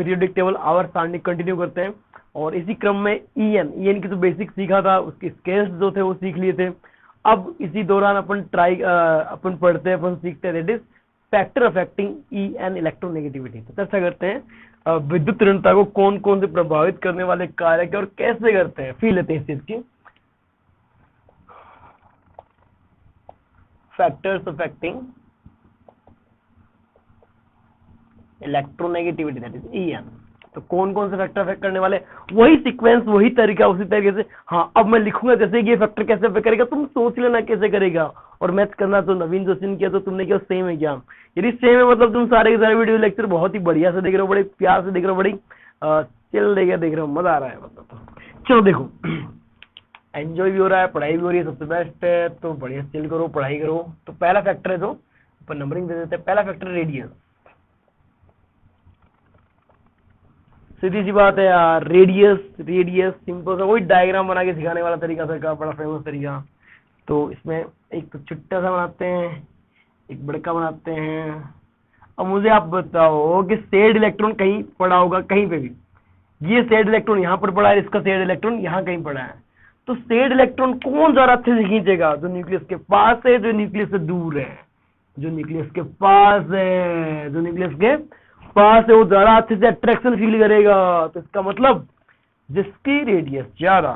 Periodic table our सारणी continue करते हैं। और इसी क्रम में ईएन की तो बेसिक सीखा था, उसके स्केल्स जो थे वो सीख लिए थे। अब इसी दौरान अपन पढ़ते हैं, अपन सीखते हैं that is factor affecting EN electronegativity. तो चर्चा करते हैं विद्युत ऋणता को कौन कौन से प्रभावित करने वाले कारक और कैसे करते हैं, फी लेते हैं इस चीज की। Factors affecting electronegativity that is EN. तो कौन कौन से फैक्टर अफेक्ट करने वाले, वही सीक्वेंस, वही तरीका, उसी तरीके से। हाँ, अब मैं लिखूंगा जैसे कि ये फैक्टर कैसे अफेक्ट करेगा, तुम सोच लेना कैसे करेगा। और मैथ करना तो नवीन जोशी ने किया, तो तुमने किया सेम है क्या? यदि सेम है मतलब तुम सारे के सारे वीडियो लेक्चर बहुत ही बढ़िया से देख रहे हो, बड़े प्यार से देख रहे हो, बड़ी चिल देख रहे हो, मजा आ रहा है मतलब। तो चलो देखो, एंजॉय भी हो रहा है, पढ़ाई भी हो रही है, सबसे बेस्ट है। तो बढ़िया चिल करो, पढ़ाई करो। तो पहला फैक्टर है जो ऊपर नंबरिंग दे देते हैं, पहला फैक्टर रेडियस। सीधी सी बात है यार, रेडियस सिंपल सा वही डायग्राम बना के सिखाने वाला तरीका था, बड़ा फेमस तरीका। तो इसमें एक तो छोटा सा बनाते हैं, एक बड़का बनाते हैं। अब मुझे आप बताओ कि शेयर्ड इलेक्ट्रॉन कहीं पड़ा होगा, कहीं पे भी ये शेयर्ड इलेक्ट्रॉन यहाँ पर पड़ा है, इसका शेयर्ड इलेक्ट्रॉन यहाँ कहीं पड़ा है। तो शेयर्ड इलेक्ट्रॉन कौन ज्यादा अच्छे से खींचेगा? जो न्यूक्लियस के पास है, जो न्यूक्लियस से दूर है। जो न्यूक्लियस के पास है, जो न्यूक्लियस के पास है, वो ज्यादा अच्छे से अट्रैक्शन फील करेगा। तो इसका मतलब जिसकी रेडियस ज्यादा,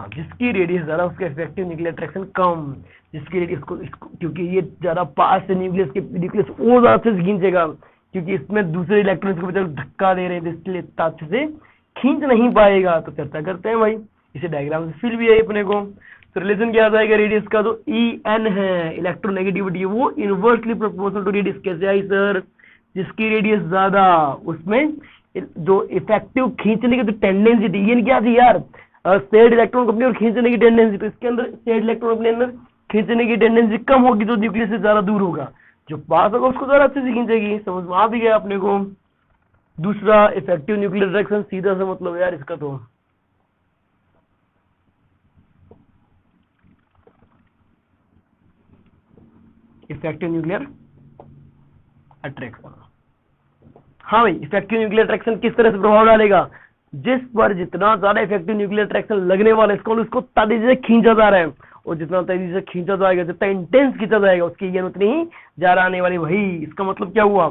उसका इफेक्टिव न्यूक्लियर अट्रैक्शन कम। जिसकी रेडियस क्योंकि ये ज्यादा पास है न्यूक्लियस के, न्यूक्लियस और ज्यादा अच्छे से खींचेगा, क्योंकि इसमें दूसरे इलेक्ट्रॉन्स को धक्का दे रहे हैं, इसलिए इतना अच्छे से खींच नहीं पाएगा। तो चर्चा करते हैं भाई, इसे डायग्राम से फील भी है अपने को। तो रिलेशन क्या आ जाएगा रेडियस का? तो EN है इलेक्ट्रोनेगेटिविटी, वो इनवर्सली प्रोपोर्शनल टू रेडियस। कैसे आई सर? जिसकी रेडियस ज्यादा, उसमें जो इफेक्टिव खींचने की जो टेंडेंसी थी, ये क्या थी यार? शेयर्ड इलेक्ट्रॉन को अपनी ओर खींचने की टेंडेंसी। तो इसके अंदर शेयर्ड इलेक्ट्रॉन अपने अंदर खींचने की टेंडेंसी कम होगी, जो न्यूक्लियस से ज्यादा दूर होगा। जो पास होगा उसको ज्यादा अच्छे से खींचेगी। समझ में आ भी गया अपने को। दूसरा इफेक्टिव न्यूक्लियर अट्रैक्शन, सीधा सा मतलब यार इसका, तो इफेक्टिव न्यूक्लियर अट्रैक्शन। हाँ भाई, इफेक्टिव न्यूक्लियर अट्रैक्शन किस तरह से प्रभाव डालेगा? जिस पर जितना ज्यादा इफेक्टिव न्यूक्लियर अट्रैक्शन लगने वाला है, उसको तेजी से खींचा जा रहा है। और जितना तेजी से खींचा जाएगा, जितना इंटेंस खींचा जाएगा, उसकी ईएन उतनी ही ज्यादा आने वाली। वही इसका मतलब क्या हुआ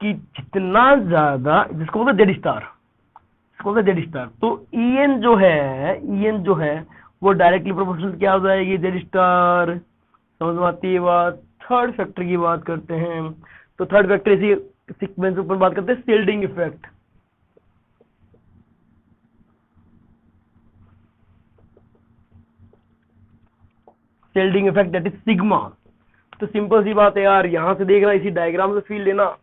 कि जितना ज्यादा, जिसको बोलते जेड स्टार, तो ईएन जो है वो डायरेक्टली प्रोपोर्शनल क्या हो जाएगी? Z star. समझ में आती है बात? थर्ड फैक्टर की बात करते हैं। तो थर्ड फैक्टर इसी सीक्वेंस ऊपर बात करते हैं, shielding effect. Shielding effect that is sigma. तो सिंपल सी बात है यार, यहां से देखना, इसी डायग्राम से फील लेना।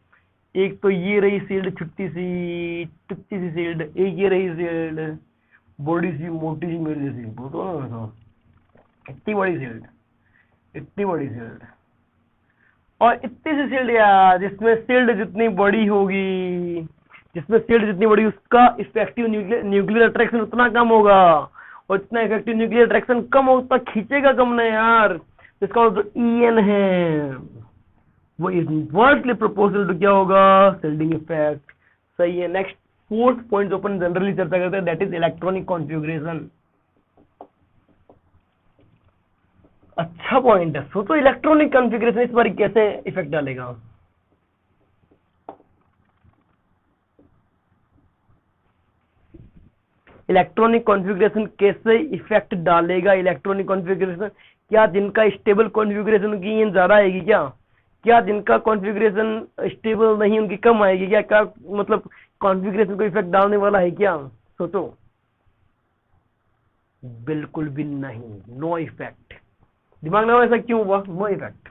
एक तो ये रही शील्ड, टुच्ची सी शील्ड, एक ये रही शील्ड, बड़ी सी मोटी सी मेरी जैसी, बोलो ना, इतनी बड़ी शील्ड, और इतनी सी शील्ड यार, जिसमें शील्ड जितनी बड़ी होगी, उसका इफेक्टिव न्यूक्लियर अट्रैक्शन उतना कम होगा। और इतना इफेक्टिव न्यूक्लियर अट्रैक्शन कम हो, उतना खींचेगा कम ना यार। इसका जो EN है वो इनवर्सली प्रोपोर्शनल टू क्या होगा? Shielding effect. सही है। नेक्स्ट फोर्थ पॉइंट जो अपन जनरली चर्चा करते हैं, दैट इज इलेक्ट्रॉनिक कॉन्फ़िगरेशन। अच्छा पॉइंट है। तो इलेक्ट्रॉनिक कॉन्फ़िगरेशन इस बार कैसे इफेक्ट डालेगा? इलेक्ट्रॉनिक कॉन्फ़िगरेशन कैसे इफेक्ट डालेगा? इलेक्ट्रॉनिक कॉन्फ़िगरेशन, क्या जिनका स्टेबल कॉन्फ़िगरेशन की ईएन ज्यादा आएगी क्या जिनका कॉन्फ़िगरेशन स्टेबल नहीं उनकी कम आएगी क्या मतलब कॉन्फ़िगरेशन को इफेक्ट डालने वाला है क्या? सोचो। बिल्कुल भी नहीं, नो इफेक्ट। दिमाग में ऐसा क्यों हुआ? नो इफेक्ट,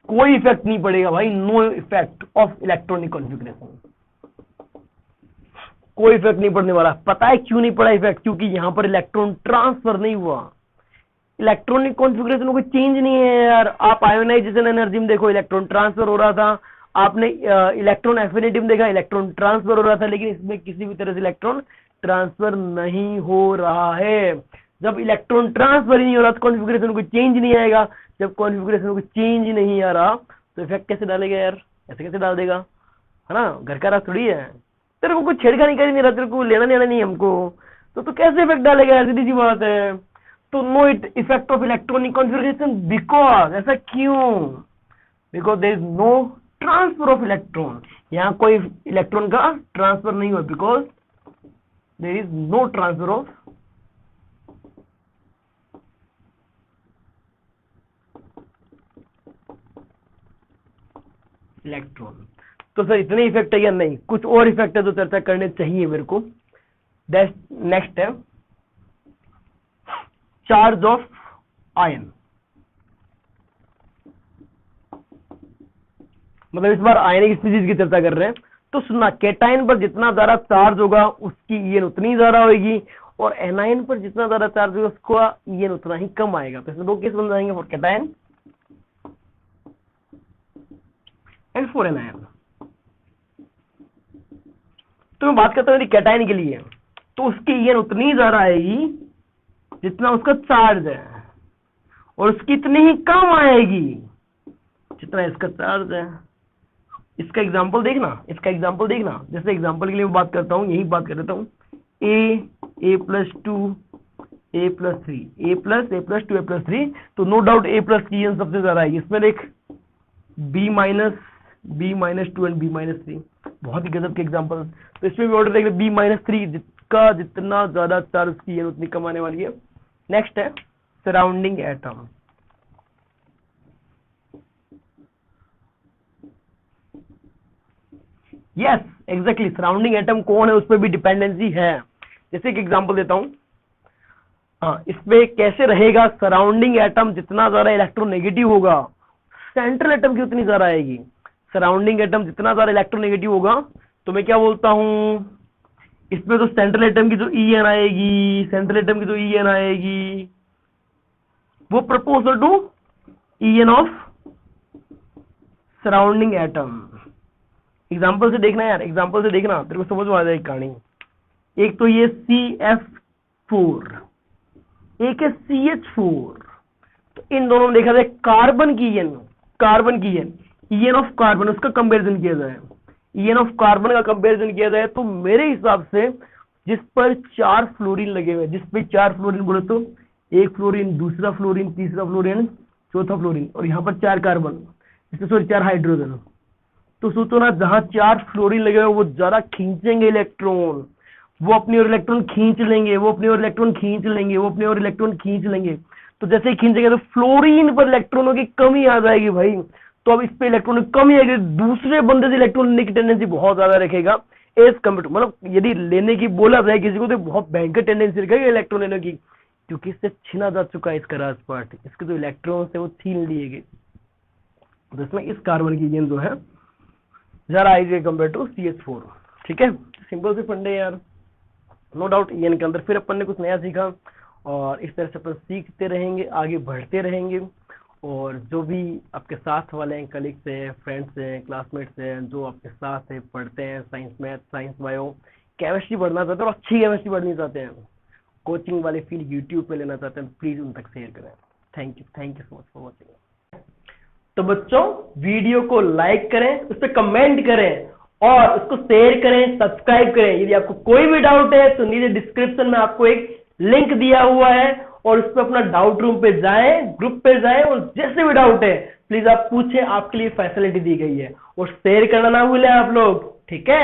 कोई इफेक्ट नहीं पड़ेगा भाई। No effect of electronic configuration, कोई इफेक्ट नहीं पड़ने वाला। पता है क्यों नहीं पड़ा इफेक्ट? क्योंकि यहां पर इलेक्ट्रॉन ट्रांसफर नहीं हुआ। इलेक्ट्रॉनिक कॉन्फ़िगरेशन में कोई चेंज नहीं है यार। आप आयोनाइजेशन एनर्जी में देखो, इलेक्ट्रॉन ट्रांसफर हो रहा था। आपने इलेक्ट्रॉन एफिनिटी में देखा, इलेक्ट्रॉन ट्रांसफर हो रहा था। लेकिन इसमें किसी भी तरह से इलेक्ट्रॉन ट्रांसफर नहीं हो रहा है। जब इलेक्ट्रॉन ट्रांसफर ही नहीं हो रहा तो कॉन्फ़िगरेशन में कोई चेंज नहीं आएगा। जब कॉन्फ़िगरेशन में कोई चेंज नहीं आ रहा तो इफेक्ट कैसे डालेगा यार? ऐसे कैसे डाल देगा, है ना, घर का राज थोड़ी है, तेरे को कुछ छेड़खानी कर नहीं रहा, तेरे को लेना देना नहीं हमको, तो कैसे इफेक्ट डालेगा, सीधी सी बात है। तो no effect of electronic configuration, because, ऐसा क्यों, because there is no transfer of electron, यहाँ कोई इलेक्ट्रॉन का ट्रांसफर नहीं हुआ, because there is no transfer of electron. तो सर इतने इफेक्ट है या नहीं, कुछ और इफेक्ट है जो चर्चा करने चाहिए मेरे को। नेक्स्ट है चार्ज ऑफ आयन, मतलब इस बार आयनिक स्पीशीज की चर्चा कर रहे हैं। तो सुनना, केटाइन पर जितना ज्यादा चार्ज होगा उसकी ईएन उतनी ज्यादा होगी, और एनाइन पर जितना ज्यादा चार्ज होगा उसका ईएन उतना ही कम आएगा। तो इसमें दो केस बन जाएंगे, for cation and for A9. तो मैं बात करता हूं यदि केटाइन के लिए, तो उसकी ईएन उतनी ज्यादा आएगी जितना उसका चार्ज है, और उसकी इतनी ही कम आएगी जितना इसका चार्ज है। इसका एग्जांपल देखना, जैसे एग्जांपल के लिए मैं बात करता हूं, यही बात कर देता हूं, a plus 2 a plus 3 a plus 2 a plus 3। तो नो डाउट a प्लस की ईएन सबसे ज्यादा आएगी। इसमें देख b minus 2 and b minus 3, बहुत ही गजब के एग्जांपल। तो इसमें भी ऑर्डर देख b माइनस 3, जिसका जितना ज्यादा चार्ज उसकी ईएन उतनी कम आने वाली है। नेक्स्ट है surrounding atom. Yes exactly, surrounding atom कौन है उस पर भी डिपेंडेंसी है। जैसे एक एग्जांपल देता हूं, हाँ, इसमें कैसे रहेगा, सराउंडिंग एटम जितना ज्यादा इलेक्ट्रोनेगेटिव होगा सेंट्रल एटम की उतनी ज्यादा आएगी। सराउंडिंग एटम जितना ज्यादा इलेक्ट्रोनेगेटिव होगा, तो मैं क्या बोलता हूं, इसमें तो सेंट्रल एटम की जो ईएन आएगी, वो proposal to EN of surrounding atom. Example से देखना यार, तेरे को समझ में आ जाएगी कहानी। एक तो ये CF4, एक है CH4। तो इन दोनों में देखा जाए कार्बन की ईएन ऑफ कार्बन, उसका कंपैरिजन किया जाए, ईएन ऑफ कार्बन का कंपैरिजन किया जाए, तो मेरे हिसाब से जिस पर 4 फ्लोरीन लगे हुए, जिस पे 4 फ्लोरीन बोले तो एक फ्लोरीन, दूसरा फ्लोरीन, तीसरा फ्लोरीन, चौथा फ्लोरीन, और यहाँ पर 4 कार्बन, इसमें सॉरी 4 हाइड्रोजन। तो सोचो ना, जहां 4 फ्लोरीन लगे हुए वो ज्यादा खींचेंगे इलेक्ट्रॉन, वो अपनी ओर इलेक्ट्रॉन खींच लेंगे, तो जैसे ही खींचेंगे तो फ्लोरीन पर इलेक्ट्रॉनों की कमी आ जाएगी भाई। तो अब इस पे इलेक्ट्रॉन की कमी आएगी, दूसरे बंदे से इलेक्ट्रॉन लेने की टेंडेंसी बहुत ज्यादा रखेगा एज कम्पेयर, मतलब यदि लेने की बोला जाए किसी को तो बहुत भयंकर टेंडेंसी रखेगा इलेक्ट्रॉन लेने की, क्योंकि इससे छीना जा चुका है इसका राज पार्ट, इसके जो इलेक्ट्रॉन है वो छीन लिए गए। तो इसमें इस कार्बन की ईएन जो है जरा आइए कंपेयर टू CH4। ठीक है, सिंपल से फंडे यार, नो डाउट ईएन के अंदर फिर अपन ने कुछ नया सीखा, और इस तरह से अपन सीखते रहेंगे, आगे बढ़ते रहेंगे। और जो भी आपके साथ वाले हैं, कलीग्स हैं, फ्रेंड्स हैं, क्लासमेट्स हैं, जो आपके साथ है, पढ़ते हैं science math, science bio, chemistry पढ़ना चाहते हैं और अच्छी केमिस्ट्री पढ़नी चाहते हैं, कोचिंग वाले फील्ड यूट्यूब पे लेना चाहते हैं, प्लीज उन तक शेयर करें। Thank you so much for watching. तो बच्चों वीडियो को लाइक करें, उस पर कमेंट करें और उसको शेयर करें, सब्सक्राइब करें। यदि आपको कोई भी डाउट है तो नीचे डिस्क्रिप्शन में आपको एक लिंक दिया हुआ है, और उस पर अपना डाउट रूम पे जाएं, ग्रुप पे जाएं, और जैसे भी डाउट है प्लीज आप पूछें, आपके लिए फैसिलिटी दी गई है। और शेयर करना ना भूलें आप लोग, ठीक है।